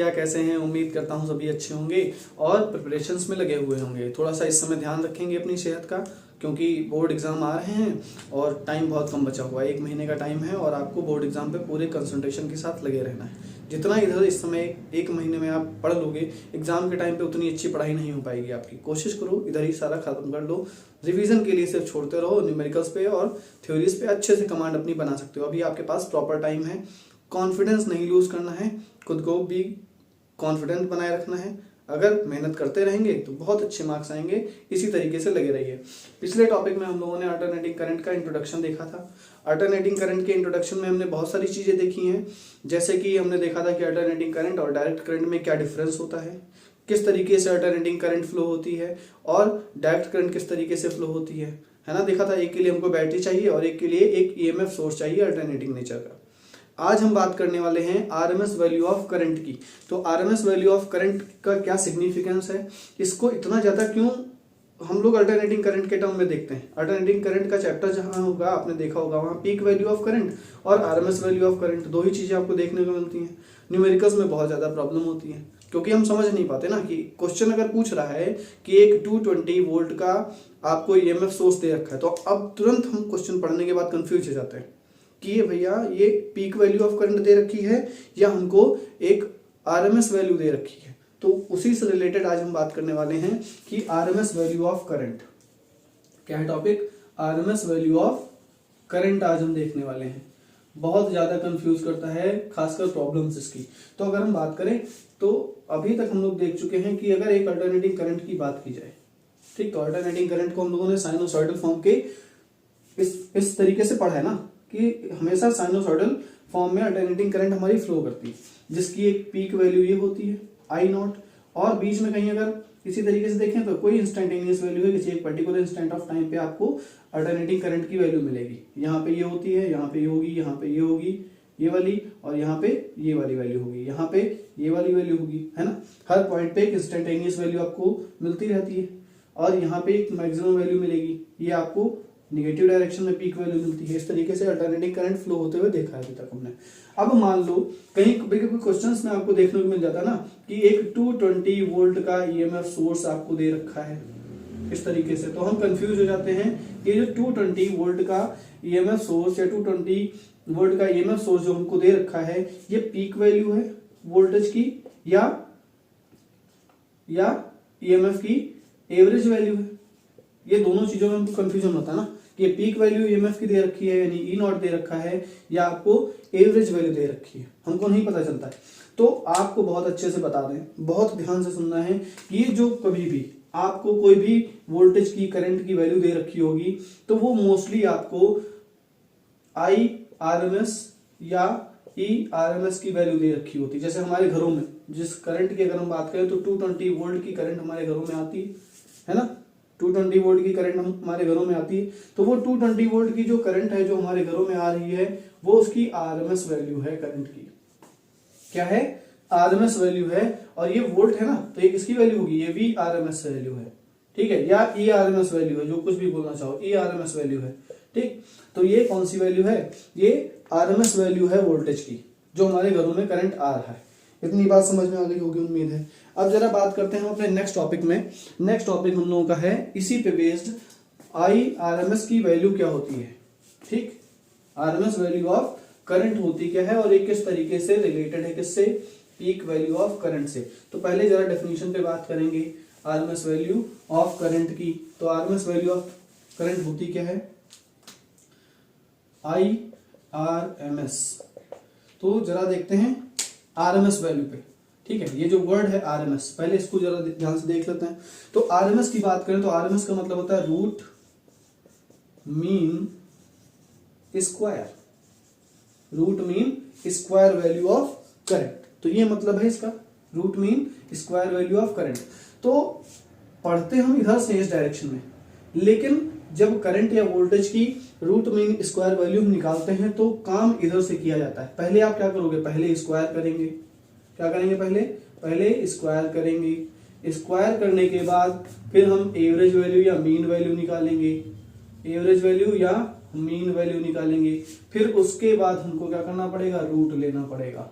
भैया कैसे हैं? उम्मीद करता हूँ सभी अच्छे होंगे और प्रिपरेशंस में लगे हुए होंगे। थोड़ा सा इस समय ध्यान रखेंगे अपनी सेहत का, क्योंकि बोर्ड एग्ज़ाम आ रहे हैं और टाइम बहुत कम बचा हुआ है। 1 महीने का टाइम है और आपको बोर्ड एग्ज़ाम पे पूरे कंसंट्रेशन के साथ लगे रहना है। जितना इधर इस समय 1 महीने में आप पढ़ लोगे, एग्ज़ाम के टाइम पे उतनी अच्छी पढ़ाई नहीं हो पाएगी आपकी। कोशिश करो इधर ही सारा खत्म कर लो, रिवीजन के लिए सिर्फ छोड़ते रहो। न्यूमेरिकल्स पे और थ्योरीज पे अच्छे से कमांड अपनी बना सकते हो। अभी आपके पास प्रॉपर टाइम है। कॉन्फिडेंस नहीं लूज करना है, खुद को भी कॉन्फिडेंट बनाए रखना है। अगर मेहनत करते रहेंगे तो बहुत अच्छे मार्क्स आएंगे। इसी तरीके से लगे रहिए। पिछले टॉपिक में हम लोगों ने अल्टरनेटिंग करंट का इंट्रोडक्शन देखा था। अल्टरनेटिंग करंट के इंट्रोडक्शन में हमने बहुत सारी चीज़ें देखी हैं, जैसे कि हमने देखा था कि अल्टरनेटिंग करंट और डायरेक्ट करंट में क्या डिफरेंस होता है, किस तरीके से अल्टरनेटिंग करंट फ्लो होती है और डायरेक्ट करंट किस तरीके से फ्लो होती है ना। देखा था एक के लिए हमको बैटरी चाहिए और एक के लिए एक ईएमएफ सोर्स चाहिए अल्टरनेटिंग नेचर का। आज हम बात करने वाले हैं आरएमएस वैल्यू ऑफ करंट की। तो आरएमएस वैल्यू ऑफ करंट का क्या सिग्निफिकेंस है, इसको इतना ज़्यादा क्यों हम लोग अल्टरनेटिंग करंट के टर्म में देखते हैं। अल्टरनेटिंग करंट का चैप्टर जहाँ होगा आपने देखा होगा, वहाँ पीक वैल्यू ऑफ करंट और आरएमएस वैल्यू ऑफ करंट दो ही चीज़ें आपको देखने को मिलती हैं। न्यूमेरिकल्स में बहुत ज़्यादा प्रॉब्लम होती है, क्योंकि हम समझ नहीं पाते ना कि क्वेश्चन अगर पूछ रहा है कि एक 220 वोल्ट का आपको ईएमएफ सोर्स दे रखा है, तो अब तुरंत हम क्वेश्चन पढ़ने के बाद कंफ्यूज हो जाते हैं कि ये भैया ये पीक वैल्यू ऑफ करंट दे रखी है या हमको एक आरएमएस वैल्यू दे रखी है। तो उसी से रिलेटेड आज हम बात करने वाले हैं कि आरएमएस वैल्यू ऑफ करंट क्या है। Topic RMS value of current आज हम देखने वाले हैं। बहुत ज्यादा कंफ्यूज करता है, खासकर प्रॉब्लम्स इसकी। तो अगर हम बात करें तो अभी तक हम लोग देख चुके हैं कि अगर एक अल्टरनेटिंग करंट की बात की जाए, ठीक, तो अल्टरनेटिंग करंट को हम लोगों ने साइनोसॉइडल फॉर्म के इस तरीके से पढ़ा है ना कि हमेशा साइनोसॉइडल फॉर्म में अल्टरनेटिंग करंट हमारी फ्लो करती है, जिसकी एक पीक वैल्यू ये होती है आई नॉट, और बीच में कहीं अगर इसी तरीके से देखें तो कोई इंस्टेंटेनियस वैल्यू है, किसी एक पर्टिकुलर इंस्टेंट ऑफ टाइम पे आपको अल्टरनेटिंग करंट की वैल्यू मिलेगी। यहाँ पे ये होती है, यहाँ पे ये होगी, यहाँ पे ये होगी ये वाली, और यहाँ पे ये वाली वैल्यू होगी, यहाँ पे ये वाली वैल्यू होगी, है ना। हर पॉइंट पे एक इंस्टेंटेनियस वैल्यू आपको मिलती रहती है और यहाँ पे एक मैक्सिमम वैल्यू मिलेगी, ये आपको निगेटिव डायरेक्शन में पीक वैल्यू मिलती है। इस तरीके से अल्टरनेटिंग करंट फ्लो होते हुए देखा है अभी तक हमने। अब मान लो कहीं क्वेश्चंस में आपको देखने को मिल जाता है ना कि एक 220 वोल्ट का ईएमएफ सोर्स आपको दे रखा है इस तरीके से, तो हम कंफ्यूज हो जाते हैं कि जो 220 वोल्ट का ईएमएफ सोर्स या 220 वोल्ट का ईएमएफ सोर्स जो हमको दे रखा है, ये पीक वैल्यू है वोल्टेज की या ईएमएफ की एवरेज वैल्यू है। ये दोनों चीजों में हमको कंफ्यूजन होता है ना कि ये पीक वैल्यू ईएमएफ की दे रखी है यानी ई नॉट दे रखा है या आपको एवरेज वैल्यू दे रखी है, हमको नहीं पता चलता है। तो आपको बहुत अच्छे से बता दें, बहुत ध्यान से सुनना है कि ये जो कभी भी आपको कोई भी वोल्टेज की करंट की वैल्यू दे रखी होगी तो वो मोस्टली आपको आई आरएमएस या ई आरएमएस की वैल्यू दे रखी होती है। जैसे हमारे घरों में जिस करंट की अगर हम बात करें तो 220 वोल्ट की करंट हमारे घरों में आती है ना, 220 वोल्ट की करंट हमारे घरों में आती है। तो वो 220 वोल्ट की जो करंट है जो हमारे घरों में आ रही है वो उसकी आरएमएस वैल्यू है करंट की। क्या है? आरएमएस वैल्यू है। और ये वोल्ट है ना, तो ये किसकी वैल्यू होगी? ये भी आरएमएस वैल्यू है, ठीक है, या ई आरएमएस वैल्यू है, जो कुछ भी बोलना चाहो, ई आरएमएस वैल्यू है, ठीक। तो ये कौन सी वैल्यू है? ये आरएमएस वैल्यू है वोल्टेज की, जो हमारे घरों में करंट आ रहा है। इतनी बात समझ में आ गई होगी उम्मीद है। अब जरा बात करते हैं हम अपने नेक्स्ट टॉपिक में। नेक्स्ट टॉपिक हम लोगों का है इसी पे बेस्ड आई आरएमएस की वैल्यू क्या होती है, ठीक। आरएमएस वैल्यू ऑफ करंट होती क्या है और ये किस तरीके से रिलेटेड है, किससे? पीक वैल्यू ऑफ करंट से। तो पहले जरा डेफिनेशन पे बात करेंगे आरएमएस वैल्यू ऑफ करंट की। तो आरएमएस वैल्यू ऑफ करंट होती क्या है? आई आरएमएस। तो जरा देखते हैं आरएमएस वैल्यू पे, ठीक है। ये जो वर्ड है आरएमएस, पहले इसको जरा ध्यान से देख लेते हैं। तो आरएमएस की बात करें तो आरएमएस का मतलब होता है root mean square, root mean square value of current. तो ये मतलब है इसका, root mean square value of current. तो पढ़ते हम इधर से इस डायरेक्शन में, लेकिन जब करंट या वोल्टेज की रूट मीन स्क्वायर वैल्यू हम निकालते हैं तो काम इधर से किया जाता है। पहले आप क्या करोगे? पहले स्क्वायर करेंगे। क्या करेंगे? पहले स्क्वायर करेंगे। स्क्वायर करने के बाद फिर हम एवरेज वैल्यू या मीन वैल्यू निकालेंगे, एवरेज वैल्यू या मीन वैल्यू निकालेंगे। फिर उसके बाद हमको क्या करना पड़ेगा? रूट लेना पड़ेगा।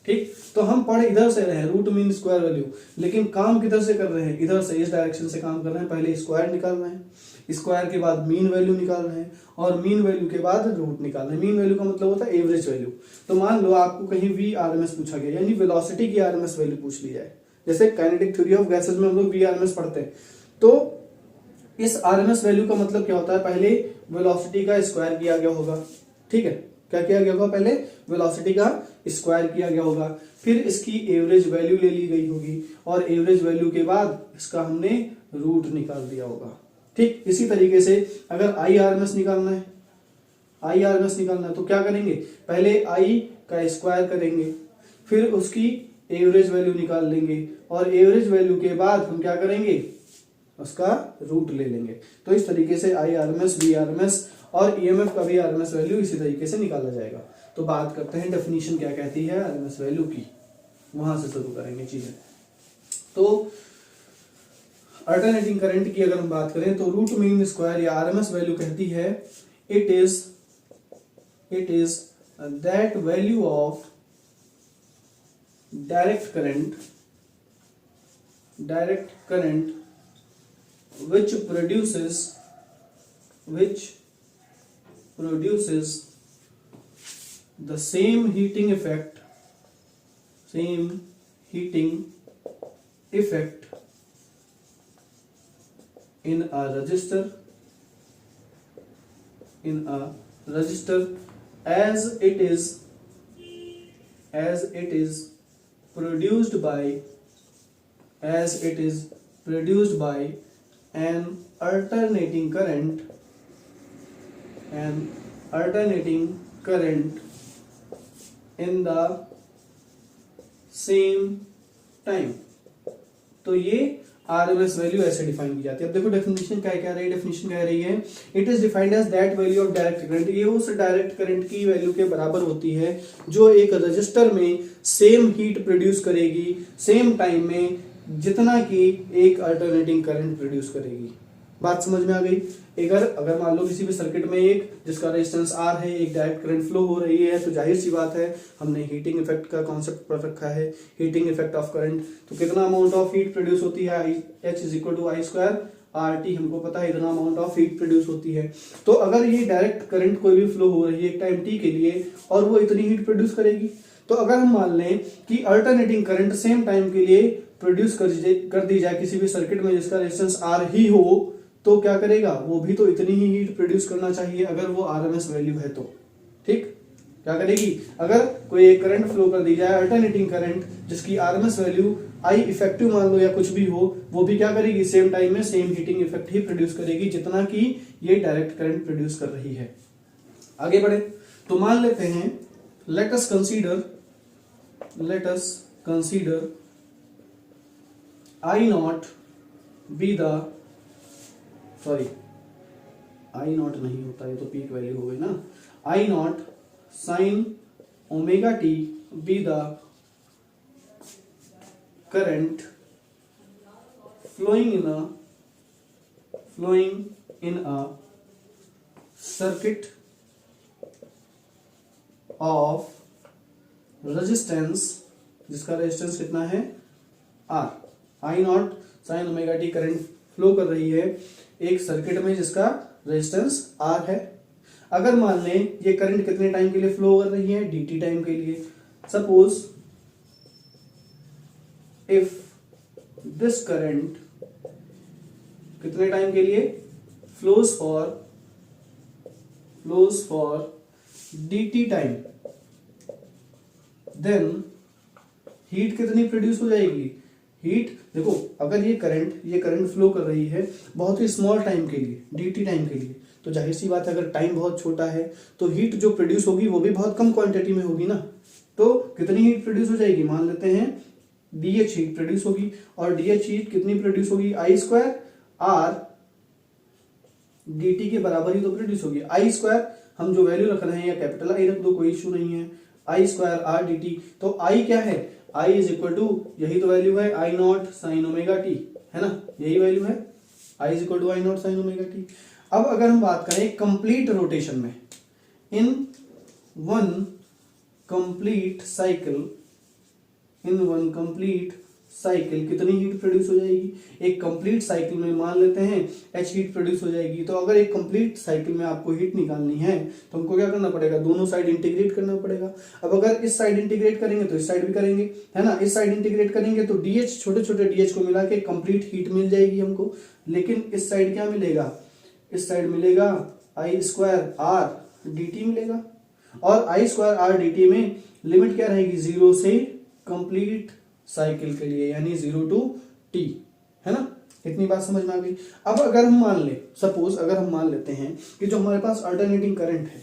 ठीक, तो हम पढ़ इधर से रहे हैं रूट मीन स्क्वायर वैल्यू, लेकिन काम किधर से कर रहे हैं, इधर से, इस डायरेक्शन से काम कर रहे हैं। पहले स्क्वायर निकाल रहे हैं, स्क्वायर के बाद मीन वैल्यू निकाल रहे हैं, और मीन वैल्यू के बाद रूट निकाल रहे हैं। मीन वैल्यू का मतलब होता है एवरेज वैल्यू। तो मान लो आपको कहीं VRMS पूछा गया, यानी वेलोसिटी की RMS वैल्यू पूछ ली जाए, जैसे काइनेटिक थ्योरी ऑफ गैसेस में हम लोग VRMS पढ़ते हैं, तो इस RMS वैल्यू का मतलब क्या होता है, पहले वेलोसिटी का स्क्वायर किया गया होगा, ठीक है, क्या किया गया होगा, पहले वेलोसिटी का स्क्वायर किया गया होगा, फिर इसकी एवरेज वैल्यू ले ली गई होगी, और एवरेज वैल्यू के बाद इसका हमने रूट निकाल दिया होगा। ठीक, इसी तरीके से अगर IRMS निकालना है, IRMS निकालना है तो क्या करेंगे, पहले I का स्क्वायर करेंगे, फिर उसकी एवरेज वैल्यू निकाल लेंगे, और एवरेज वैल्यू के बाद हम क्या करेंगे, उसका रूट ले लेंगे। तो इस तरीके से IRMS, VRMS और EMF का भी RMS वैल्यू इसी तरीके से निकाला जाएगा। तो बात करते हैं डेफिनेशन क्या कहती है RMS वैल्यू की, वहां से शुरू करेंगे चीजें। तो अल्टरनेटिंग करंट की अगर हम बात करें तो रूट मीन स्क्वायर या RMS वैल्यू कहती है it is that value of direct current which produces the same heating effect in a resistor as it is produced by an alternating current in the same time। तो ये RMS value ऐसे define की जाती है। अब देखो definition क्या कह रही है, डेफिनेशन कह रही है it is defined as that value of direct current, ये उस डायरेक्ट करंट की वैल्यू के बराबर होती है जो एक रजिस्टर में सेम हीट प्रोड्यूस करेगी सेम टाइम में जितना कि एक अल्टरनेटिंग करंट प्रोड्यूस करेगी। बात समझ में आ गई। अगर मान लो किसी भी सर्किट में एक जिसका रेजिस्टेंस R है, एक डायरेक्ट करंट फ्लो हो रही है, तो जाहिर सी बात है हमने हीटिंग इफेक्ट का कॉन्सेप्ट पढ़ रखा है, हीटिंग इफेक्ट ऑफ करंट। तो कितना अमाउंट ऑफ हीट प्रोड्यूस होती है, H is equal to I square RT, हमको पता है इतना अमाउंट ऑफ हीट प्रोड्यूस होती है। तो अगर ये डायरेक्ट करंट कोई भी फ्लो हो रही है एक टाइम T के लिए और वो इतनी हीट प्रोड्यूस करेगी, तो अगर हम मान लें कि अल्टरनेटिंग करंट सेम टाइम के लिए प्रोड्यूस कर दी जाए किसी भी सर्किट में जिसका रेजिस्टेंस R ही हो, तो क्या करेगा, वो भी तो इतनी ही हीट प्रोड्यूस करना चाहिए अगर वो RMS वैल्यू है तो। ठीक, क्या करेगी, अगर कोई एक करंट फ्लो कर दी जाए अल्टरनेटिंग करंट जिसकी RMS वैल्यू I इफेक्टिव मान लो या कुछ भी हो, वो भी क्या करेगी, सेम टाइम में सेम हीटिंग इफेक्ट ही प्रोड्यूस करेगी जितना कि ये डायरेक्ट करंट प्रोड्यूस कर रही है। आगे बढ़े तो मान लेते हैं let us consider I naught be the I naught नहीं होता, ये तो पीक वैल्यू हो गई ना, I naught sin omega t be the current flowing in a circuit of resistance, जिसका रेजिस्टेंस कितना है R। I naught sin omega t current flow कर रही है एक सर्किट में जिसका रेजिस्टेंस R है। अगर मान लें ये करंट कितने टाइम के लिए फ्लो कर रही है, dt टाइम के लिए। सपोज इफ दिस करंट कितने टाइम के लिए flows for dt time, then heat कितनी प्रोड्यूस हो जाएगी, हीट देखो अगर ये करंट फ्लो कर रही है बहुत ही स्मॉल टाइम के लिए, dt टाइम के लिए, तो जाहिर सी बात है अगर टाइम बहुत छोटा है तो हीट जो प्रोड्यूस होगी वो भी बहुत कम क्वांटिटी में होगी ना। तो कितनी हीट प्रोड्यूस हो जाएगी, मान लेते हैं dH हीट प्रोड्यूस होगी, और dH हीट कितनी प्रोड्यूस होगी, I स्क्वायर R dt के बराबर ही तो प्रोड्यूस होगी। I स्क्वायर हम जो वैल्यू रख रहे हैं या कैपिटल I रख दो, कोई इशू नहीं है, I स्क्वायर R dt। तो I क्या है, I इज इक्वल टू, यही तो वैल्यू है I not sine omega T, है ना, यही वैल्यू है I is equal to I not sine omega T. अब अगर हम बात करें कंप्लीट रोटेशन में, in one complete cycle in one complete cycle कितनी हीट प्रोड्यूस हो जाएगी? एक कंप्लीट साइकिल में मान लेते हैं H हीट प्रोड्यूस हो जाएगी। तो अगर एक कंप्लीट साइकिल में आपको हीट निकालनी है तो हमको क्या करना पड़ेगा? दोनों साइड इंटीग्रेट करना पड़ेगा। अब अगर इस साइड इंटीग्रेट करेंगे तो इस साइड भी करेंगे, है ना। इस साइड इंटीग्रेट करेंगे तो DH, छोटे छोटे DH को मिला के कंप्लीट हीट मिल जाएगी हमको। लेकिन इस साइड क्या मिलेगा? इस साइड मिलेगा I²R/dt मिलेगा। और I²R/dt में लिमिट क्या रहेगी? 0 से कंप्लीट साइकिल के लिए, यानी 0 to t, है ना। इतनी बात समझ में आ गई। अब अगर हम मान ले, सपोज अगर हम मान लेते हैं कि जो हमारे पास अल्टरनेटिंग करंट है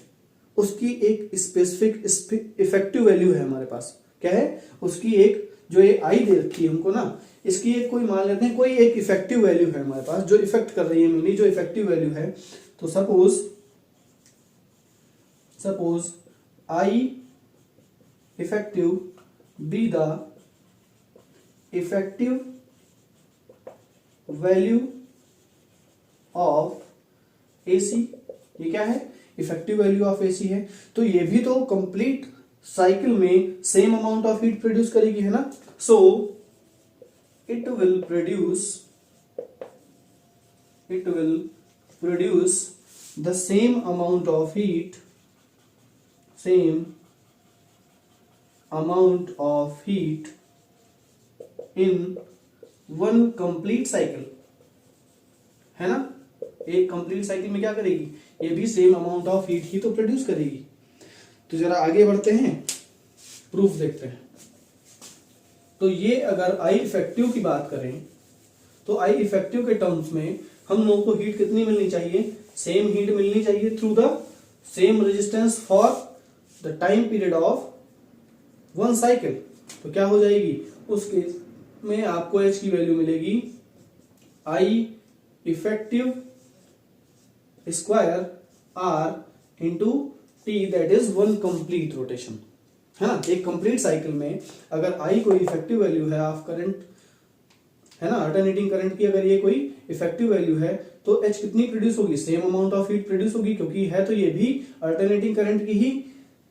उसकी एक स्पेसिफिक इफेक्टिव वैल्यू है हमारे पास। क्या है? उसकी एक, जो ये आई दे रखी है हमको ना, इसकी एक कोई मान लेते हैं कोई एक इफेक्टिव वैल्यू है हमारे पास जो इफेक्ट कर रही है, मेनली जो इफेक्टिव वैल्यू है। तो suppose I effective be the effective value of AC. ये क्या है? इफेक्टिव वैल्यू ऑफ एसी है। तो ये भी तो कंप्लीट साइकिल में same amount of heat produce करेगी, है ना। So it will produce the same amount of heat in one complete cycle, है ना। एक कंप्लीट साइकिल में क्या करेगी? ये भी सेम अमाउंट ऑफ हीट ही तो प्रोड्यूस करेगी। तो जरा आगे बढ़ते हैं, प्रूफ देखते हैं। तो ये अगर आई इफेक्टिव की बात करें तो आई इफेक्टिव के टर्म्स में हम लोगों को हीट कितनी मिलनी चाहिए? सेम हीट मिलनी चाहिए through the same resistance for the time period of one cycle. तो क्या हो जाएगी? उस केस में आपको H की वैल्यू मिलेगी I effective square R into T, that is one complete rotation, है ना। एक कंप्लीट साइकिल में अगर आई कोई इफेक्टिव वैल्यू है ऑफ करंट, है ना, अल्टरनेटिंग करंट की अगर ये कोई इफेक्टिव वैल्यू है तो H कितनी प्रोड्यूस होगी? Same amount of heat produce होगी, क्योंकि है तो ये भी अल्टरनेटिंग करंट की ही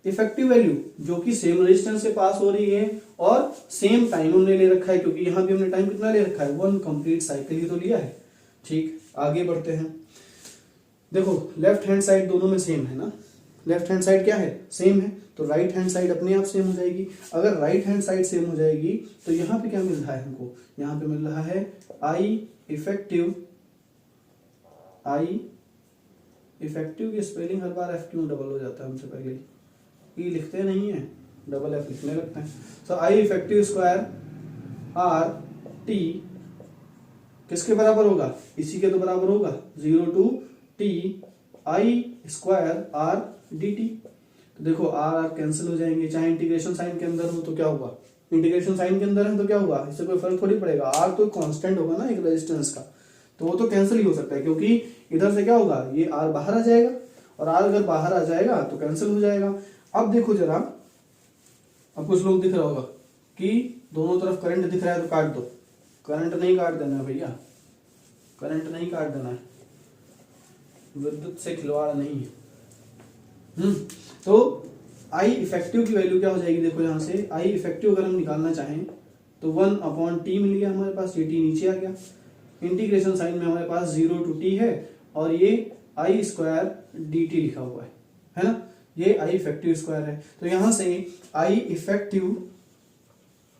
इफेक्टिव वैल्यू जो कि सेम रेजिस्टेंस से पास हो रही है और सेम टाइम हमने ले रखा है, क्योंकि यहां भी हमने टाइम कितना ले रखा है? वन कंप्लीट साइकिल ही तो लिया है। ठीक, आगे बढ़ते हैं। देखो लेफ्ट हैंड साइड दोनों में सेम है ना, लेफ्ट हैंड साइड क्या है? सेम है, तो राइट हैंड साइड अपने आप सेम हो जाएगी। अगर राइट हैंड साइड सेम हो जाएगी तो यहाँ पे क्या मिल रहा है हमको? यहाँ पे मिल रहा है आई इफेक्टिव की स्पेलिंग हर बार एफ क्यों डबल हो जाता है? हमसे पहले ई लिखते नहीं है, डबल एफ लिखने लगते हैं। सो आई इफेक्टिव स्क्वायर आर टी किसके बराबर होगा? इसी के तो बराबर होगा, 0 to t I square R D T. तो देखो आर कैंसिल हो जाएंगे, चाहे इंटीग्रेशन साइन के अंदर हो तो क्या हुआ? इंटीग्रेशन साइन के अंदर है तो क्या हुआ? इससे कोई फर्क थोड़ी पड़ेगा। आर तो कांस्टेंट होगा ना एक रेजिस्टेंस का, तो वो तो कैंसिल ही हो सकता है, क्योंकि इधर से क्या होगा? ये आर बाहर आ जाएगा, और आर अगर बाहर आ जाएगा तो कैंसिल हो जाएगा। अब देखो जरा, अब कुछ लोग दिख रहा होगा कि दोनों तरफ करंट दिख रहा है तो काट दो। करंट नहीं काट देना है भैया, करंट नहीं काट देना है, विद्युत से खिलवाड़ नहीं है। तो आई इफेक्टिव की वैल्यू क्या हो जाएगी? देखो यहां से आई इफेक्टिव अगर हम निकालना चाहें तो 1/t मिल गया हमारे पास, ये t नीचे आ गया। इंटीग्रेशन साइन में हमारे पास 0 to t है, और ये आई स्क्वायर dt लिखा हुआ है ना। ये आई इफेक्टिव स्क्वायर है। तो यहां से आई इफेक्टिव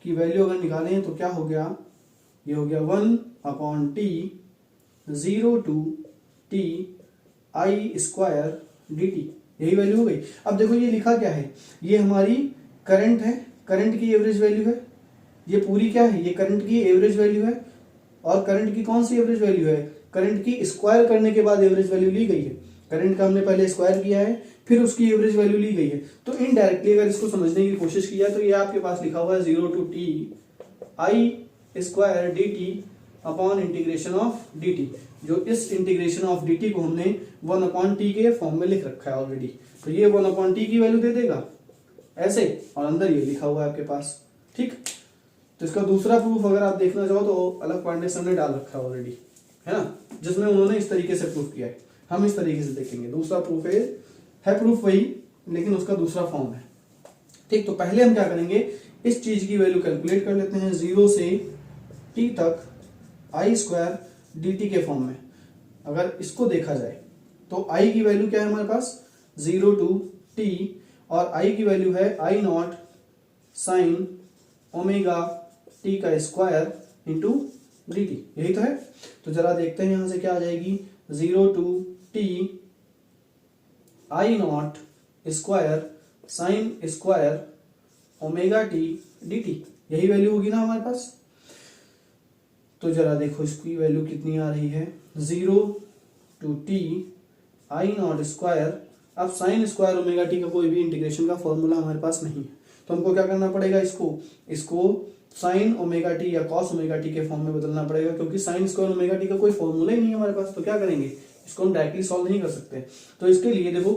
की वैल्यू अगर निकालें तो क्या हो गया? ये हो गया 1/t 0 to t I square dt, यही वैल्यू हो गई। अब देखो ये लिखा क्या है? ये हमारी करंट है, करंट की एवरेज वैल्यू है। ये पूरी क्या है? ये करंट की एवरेज वैल्यू है। और करंट की कौन सी एवरेज वैल्यू है? करंट की स्क्वायर करने के बाद एवरेज वैल्यू ली गई है। करंट का हमने पहले स्क्वायर किया है, फिर उसकी एवरेज वैल्यू ली गई है। तो इनडायरेक्टली अगर इसको समझने की कोशिश किया तो ये आपके पास लिखा हुआ है 0 to t I square dt upon integration of dt, जो इस इंटीग्रेशन ऑफ dt को हमने 1/t के फॉर्म में लिख रखा है ऑलरेडी। तो ये 1/t की वैल्यू दे देगा ऐसे, और अंदर ये लिखा हुआ है आपके पास। ठीक, तो इसका दूसरा प्रूफ अगर आप देखना चाहो तो अलग पॉइंट ने डाल रखा है ऑलरेडी, है ना, जिसमें उन्होंने इस तरीके से प्रूफ किया है। हम इस तरीके से देखेंगे। दूसरा प्रूफ है प्रूफ वही, लेकिन उसका दूसरा फॉर्म है। ठीक, तो पहले हम क्या करेंगे, इस चीज की वैल्यू कैलकुलेट कर लेते हैं 0 से t तक आई स्क्वायर डी टी के फॉर्म में। अगर इसको देखा जाए तो i की वैल्यू क्या है हमारे पास 0 to t, और i की वैल्यू है आई नॉट साइन ओमेगा टी का स्क्वायर इंटू डी टी, यही तो है। तो जरा देखते हैं यहां से क्या आ जाएगी, 0 to t I not square sine square omega T D T, यही वैल्यू होगी ना हमारे पास। तो जरा देखो इसकी वैल्यू कितनी आ रही है, 0 to t I not square. अब साइन स्क्वायर ओमेगा टी का कोई भी इंटीग्रेशन का फॉर्मूला हमारे पास नहीं है, तो हमको क्या करना पड़ेगा, इसको साइन ओमेगा टी या कॉस ओमेगा टी के फॉर्म में बदलना पड़ेगा, क्योंकि साइन स्क्वायर ओमेगा टी का कोई फॉर्मूला ही नहीं है हमारे पास। तो क्या करेंगे, इसको हम डायरेक्टली सॉल्व नहीं कर सकते। तो इसके लिए देखो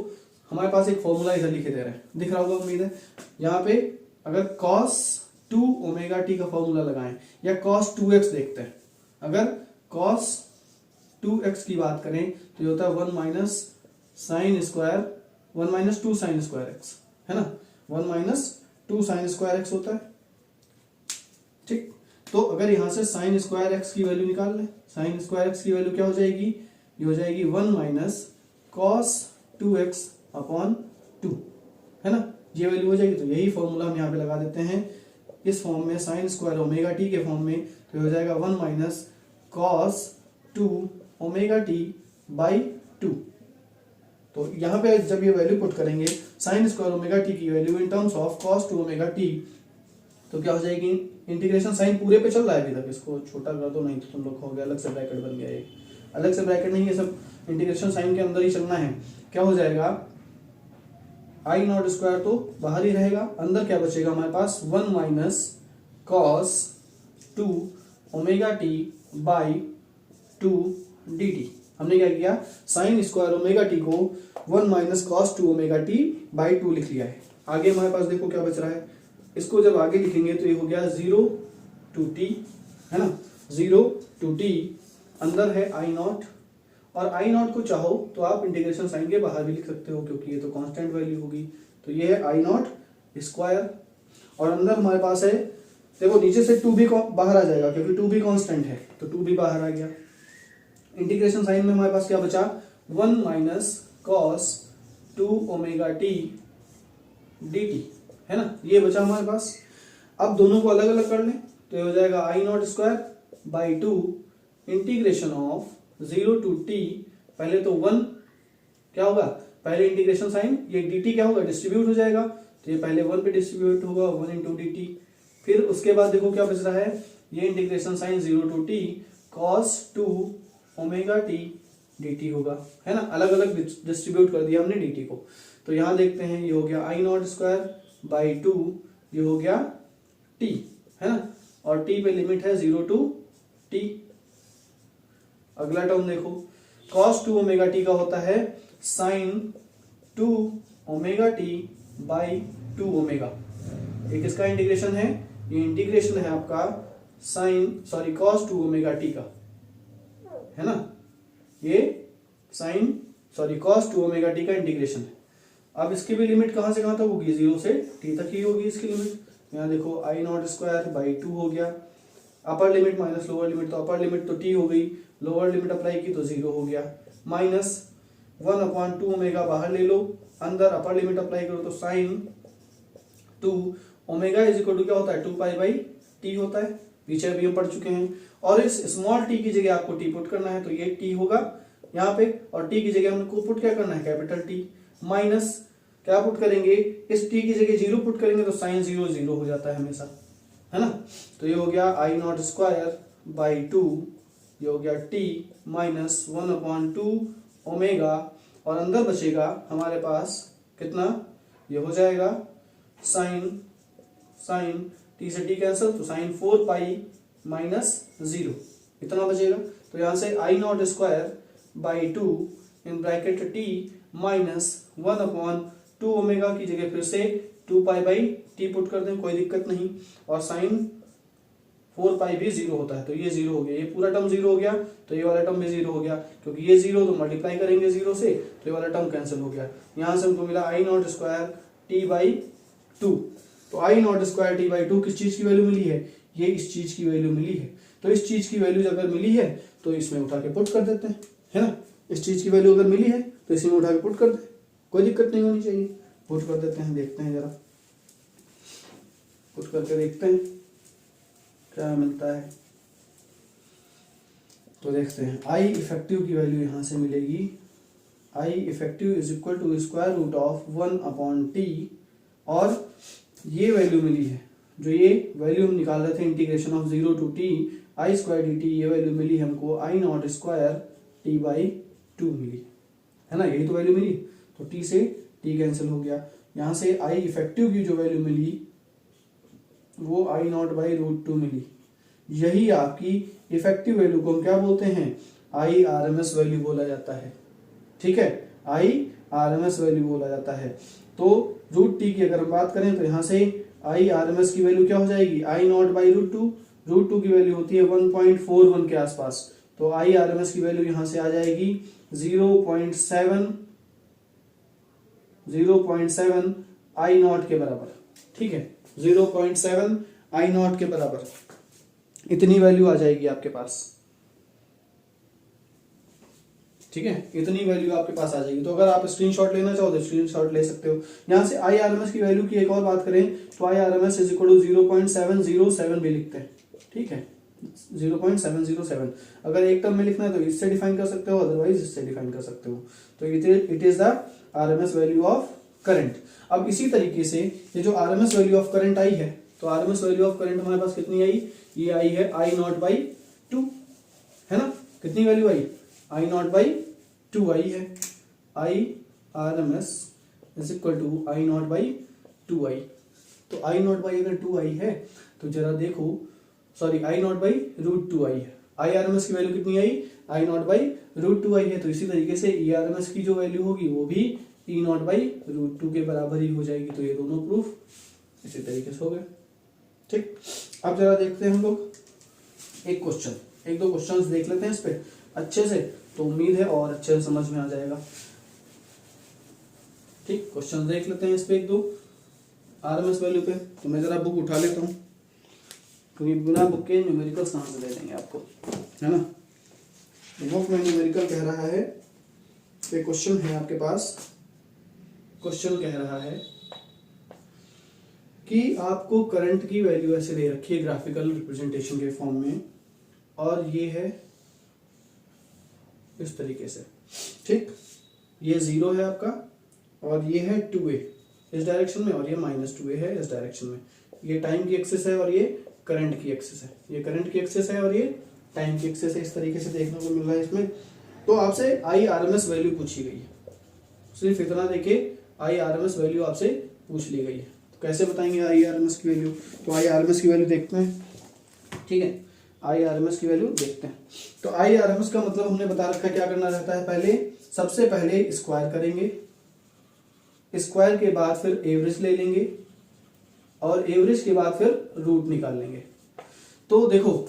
हमारे पास एक फॉर्मूला इधर लिखे दे रहे हैं, दिख रहा होगा उम्मीद है। यहाँ पे अगर कॉस 2 ओमेगा टी का फॉर्मूला लगाएं या कॉस 2x देखते हैं, अगर कॉस 2x की बात करें तो ये होता है 1 minus sine square 1 minus 2 sine square x, है ना, 1 माइनस 2 साइन स्क्वायर एक्स होता है। ठीक, तो अगर यहां से साइन स्क्वायर एक्स की वैल्यू निकाल लें, साइन स्क्वायर एक्स की वैल्यू क्या हो जाएगी, ये हो जाएगी 1 माइनस कॉस 2x अपॉन 2, है ना, ये वैल्यू हो जाएगी। तो यही फॉर्मूला हम यहाँ पे लगा देते हैं इस फॉर्म में, साइन स्क्वायर ओमेगा टी के फॉर्म में, तो हो जाएगा 1 minus cos 2 omega T by 2। तो यहाँ पे जब ये वैल्यू पुट करेंगे साइन स्क्वायर ओमेगा टी की value in terms of cos 2 omega T, तो क्या हो जाएगी, इंटीग्रेशन साइन पूरे पे चल रहा है अभी तक, इसको छोटा कर दो नहीं तो तुम लोग हो गया अलग से ब्रैकेट बन गया, ये अलग से ब्रैकेट नहीं, ये सब इंटीग्रेशन साइन के अंदर ही चलना है। क्या हो जाएगा, आई नॉट स्क्वायर तो बाहर ही रहेगा, अंदर क्या बचेगा हमारे पास 1 minus cos 2 omega T by 2 D T. हमने क्या किया, साइन स्क्वायर ओमेगा टी को 1 minus cos 2 omega T by 2 लिख लिया है। आगे हमारे पास देखो क्या बच रहा है, इसको जब आगे लिखेंगे तो ये हो गया 0 to t, है ना, 0 to t, अंदर है आई नॉट, और आई नॉट को चाहो तो आप इंटीग्रेशन साइन के बाहर भी लिख सकते हो, क्योंकि ये तो कांस्टेंट वैल्यू होगी। तो ये है आई नॉट स्क्वायर, और अंदर हमारे पास है, देखो नीचे से 2 भी बाहर आ जाएगा क्योंकि 2 भी कांस्टेंट है, तो 2 भी बाहर आ गया। इंटीग्रेशन साइन में हमारे पास क्या बचा, 1 minus cos 2 omega T D T, है ना, ये बचा हमारे पास। अब दोनों को अलग अलग कर लें तो ये हो जाएगा I not square by 2 integration of 0 to t, पहले तो 1 क्या होगा, पहले इंटीग्रेशन साइन, ये dt क्या होगा, डिस्ट्रीब्यूट हो जाएगा, तो ये पहले 1 पे डिस्ट्रीब्यूट होगा 1 इंटू डी टी। फिर उसके बाद देखो क्या बच रहा है, ये integration sine 0 to t cos 2 omega T D T होगा, है ना, अलग अलग डिस्ट्रीब्यूट कर दिया हमने dt को। तो यहां देखते हैं, ये हो गया आई नॉट स्क्वायर बाई 2, ये हो गया t, है ना, और t पे लिमिट है 0 to t। अगला टर्म देखो, cos 2 ओमेगा टी का होता है sin 2 omega T by 2 omega. एक इसका इंटीग्रेशन है, ये इंटीग्रेशन है आपका cos 2 ओमेगा टी का, है ना, ये cos 2 ओमेगा टी का इंटीग्रेशन है। अब इसकी भी लिमिट कहां से कहां तक होगी, 0 से t तक ही होगी इसकी लिमिट। यहाँ देखो आई नॉट स्क्वायर बाई 2 हो गया, upper limit minus lower limit, तो अपर लिमिट तो t हो गई, लोअर लिमिट अप्लाई की तो 0 हो गया, माइनस 1/2 ओमेगा बाहर ले लो, अंदर अपर लिमिट अप्लाई करो तो sine 2 omega is equal to क्या होता है, 2 पाई बाई टी होता है, पीछे अभी हम पढ़ चुके हैं। और इस स्मॉल टी की जगह आपको टी पुट करना है, तो ये टी होगा यहाँ पे, और टी की जगह हमको पुट क्या करना है, कैपिटल टी, माइनस क्या पुट करेंगे, इस टी की जगह 0 पुट करेंगे तो साइन 0 0 हो जाता है हमेशा, है ना। तो ये हो गया आई नॉट स्क्वायर बाई 2, ये हो गया t माइनस 1/2 ओमेगा, और अंदर बचेगा हमारे पास कितना, ये हो जाएगा साइन t से t कैंसिल, तो साइन 4 पाई माइनस 0, इतना बचेगा। तो यहां से I not square by 2 in bracket t minus 1/2 omega की जगह फिर से 2 पाई बाई टी पुट कर दें, कोई दिक्कत नहीं, और साइन 4 पाई भी 0 होता है, तो ये 0 हो गया, ये पूरा टर्म 0 हो गया, तो ये वाला टर्म भी 0 हो गया, क्योंकि ये 0 तो मल्टीप्लाई करेंगे 0 से, तो ये वाला टर्म कैंसिल हो गया। यहाँ से हमको मिला आई नॉट स्क्वायर टी बाई 2। तो I not square T by 2 किस चीज की वैल्यू मिली है, ये इस चीज की वैल्यू मिली है। तो इस चीज की वैल्यू अगर मिली है तो इसमें उठा के पुट कर देते हैं, है ना। इस चीज की वैल्यू अगर मिली है तो इसमें उठा के पुट कर दे, कोई दिक्कत नहीं होनी चाहिए। पुट कर देते हैं, देखते हैं जरा, पुट करके देखते हैं क्या मिलता है। तो देखते हैं आई इफेक्टिव की वैल्यू यहाँ से मिलेगी, I effective is equal to square root of 1/t, और ये वैल्यू मिली है, जो ये वैल्यू हम निकाल रहे थे integration of 0 to t I square dt, ये वैल्यू मिली हमको आई नॉट स्क्वायर t बाई 2 मिली है ना, यही तो वैल्यू मिली। तो t से t कैंसिल हो गया, यहाँ से आई इफेक्टिव की जो वैल्यू मिली वो आई नॉट बाई रूट 2 मिली। यही आपकी इफेक्टिव वैल्यू को हम क्या बोलते हैं, आई आरएमएस वैल्यू बोला जाता है, ठीक है, आई आरएमएस वैल्यू बोला जाता है। तो रूट टी की अगर हम बात करें तो यहाँ से आई आरएमएस की वैल्यू क्या हो जाएगी, आई नॉट बाई रूट 2, रूट 2 की वैल्यू होती है 1.41 के आसपास, तो आई आरएमएस की वैल्यू यहाँ से आ जाएगी 0.7 आई नॉट के बराबर, ठीक है, 0.7 आई नॉट के बराबर इतनी वैल्यू आ जाएगी आपके पास, ठीक है, इतनी वैल्यू आपके पास आ जाएगी। तो अगर आप स्क्रीनशॉट लेना चाहो तो स्क्रीनशॉट ले सकते हो। यहाँ से आई आरएमएस की वैल्यू की एक और बात करें तो आई आरएमएस इज इक्वल टू 0.707 भी लिखते हैं, ठीक है, 0.707। अगर एक टर्म में लिखना है तो इससे डिफाइन कर सकते हो, अदरवाइज इससे डिफाइन कर सकते हो। तो it is the RMS value of current. अब इसी तरीके से ये जो RMS value of current I है, तो आरएमएस वैल्यू ऑफ करंट हमारे पास कितनी आई, ये आई है आई नॉट बाई 2, है ना, कितनी वैल्यू आई, आई नॉट बाई 2 आई है, I R M S is equal to I not by 2 I. तो आई नॉट बाई अगर 2 आई है तो जरा देखो, sorry I not by root 2 I है, आई आर एम एस की वैल्यू कितनी आई, I not by root 2 I है। तो इसी तरीके से ई आर एम एस की जो वैल्यू होगी वो भी ई नॉट बाई रूट 2 के बराबर ही हो जाएगी। तो ये दोनों प्रूफ इसी तरीके से हो गए, ठीक। अब जरा देखते हैं हम लोग एक क्वेश्चन, एक दो क्वेश्चंस देख लेते हैं इस पे अच्छे से, तो उम्मीद है और अच्छे से समझ में आ जाएगा, ठीक। क्वेश्चन देख लेते हैं इस पे एक दो आरएमएस वैल्यू पे। तो मैं जरा बुक उठा लेता हूँ, क्योंकि बिना बुक के न्यूमेरिकल्स कहाँ से दे देंगे आपको, है ना। बुक में न्यूमेरिकल कह रहा है, ये क्वेश्चन है आपके पास, क्वेश्चन कह रहा है कि आपको करंट की वैल्यू ऐसे दे रखी है ग्राफिकल रिप्रेजेंटेशन के फॉर्म में, और ये है इस तरीके से, ठीक, ये 0 है आपका और ये है 2a इस डायरेक्शन में, और ये -2a है इस डायरेक्शन में। ये टाइम की एक्सिस है और ये करंट की एक्सिस है, ये करंट की एक्सिस है और ये टाइम की एक्सिस है, इस तरीके से देखने को मिल रहा है इसमें। तो आपसे आई आरएमएस वैल्यू पूछी गई है, सिर्फ इतना देखिए, आई आरएमएस वैल्यू आपसे पूछ ली गई है। तो कैसे बताएंगे आई आरएमएस की वैल्यू, तो आई आरएमएस की वैल्यू देखते हैं, ठीक है, आई आरएमएस की वैल्यू देखते हैं। तो आई आरएमएस का मतलब हमने बता रखा है क्या करना रहता है, पहले सबसे पहले स्क्वायर करेंगे, स्क्वायर के बाद फिर एवरेज ले लेंगे, और एवरेज के बाद फिर रूट निकाल लेंगे। तो देखो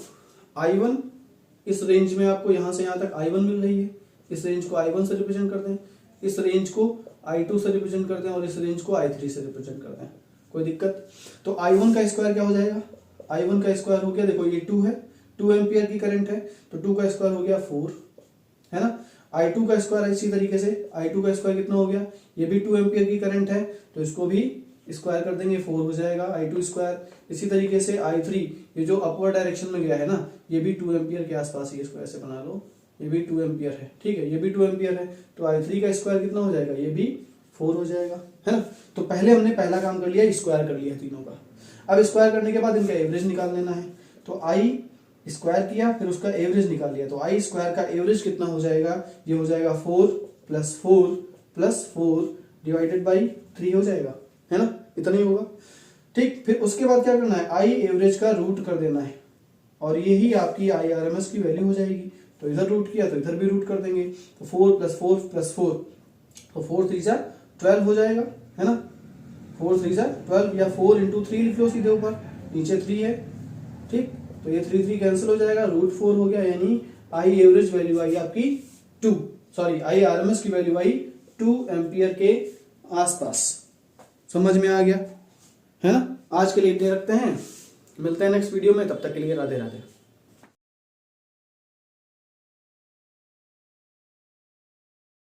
I1 इस रेंज में आपको यहां से यहां तक I1 मिल रही है, इस रेंज को I1 से रिप्रेजेंट कर दें, इस रेंज को I2 से रिप्रेजेंट कर दें, और इस रेंज को I3 से रिप्रेजेंट कर दें, कोई दिक्कत। तो I1 का स्क्वायर क्या हो जाएगा, I1 का स्क्वायर हो गया, देखो ये 2 है, 2 एम्पियर की करंट है, तो 2 का स्क्वायर हो गया 4, है ना। I2 का स्क्वायर इसी तरीके से, I2 का स्क्वायर कितना हो गया, ये भी 2 एम्पियर की करंट है, तो इसको भी स्क्वायर कर देंगे, 4 हो जाएगा I2 स्क्वायर। इसी तरीके से I3, ये जो अपवर्ड डायरेक्शन में गया है ना, ये भी 2 एम्पियर के आसपास ही, इसको ऐसे बना लो, ये भी 2 एम्पियर है, ठीक है, ये भी 2 एम्पियर है, तो I3 का स्क्वायर कितना हो जाएगा, ये भी 4 हो जाएगा, है ना। तो पहले हमने पहला काम कर लिया, स्क्वायर कर लिया तीनों का। अब स्क्वायर करने के बाद इनका एवरेज निकाल लेना है, तो आई स्क्वायर किया फिर उसका एवरेज निकाल लिया, तो आई स्क्वायर का एवरेज कितना हो जाएगा, ये हो जाएगा 4 + 4 + 4 डिवाइडेड बाई 3 हो जाएगा, है ना, इतना ही होगा, ठीक। फिर उसके बाद क्या करना है, आई एवरेज का रूट कर देना है, और यही आपकी आई आरएमएस की वैल्यू हो जाएगी। तो इधर रूट किया तो इधर भी रूट कर देंगे, तो 4 + 4 + 4, तो 4 3 जा 12 हो जाएगा, है ना, 4 3 जा 12, या 4 × 3 लिख लो सीधे ऊपर, नीचे 3 है, ठीक। तो ये 3 3 कैंसिल हो जाएगा, √4 हो गया, यानी आई एवरेज वैल्यू आई आपकी 2, सॉरी आई आरएमएस की वैल्यू आई 2 एम्पियर के आसपास। समझ में आ गया, है ना। आज के लिए इतने रखते हैं, मिलते हैं नेक्स्ट वीडियो में, तब तक के लिए राधे राधे।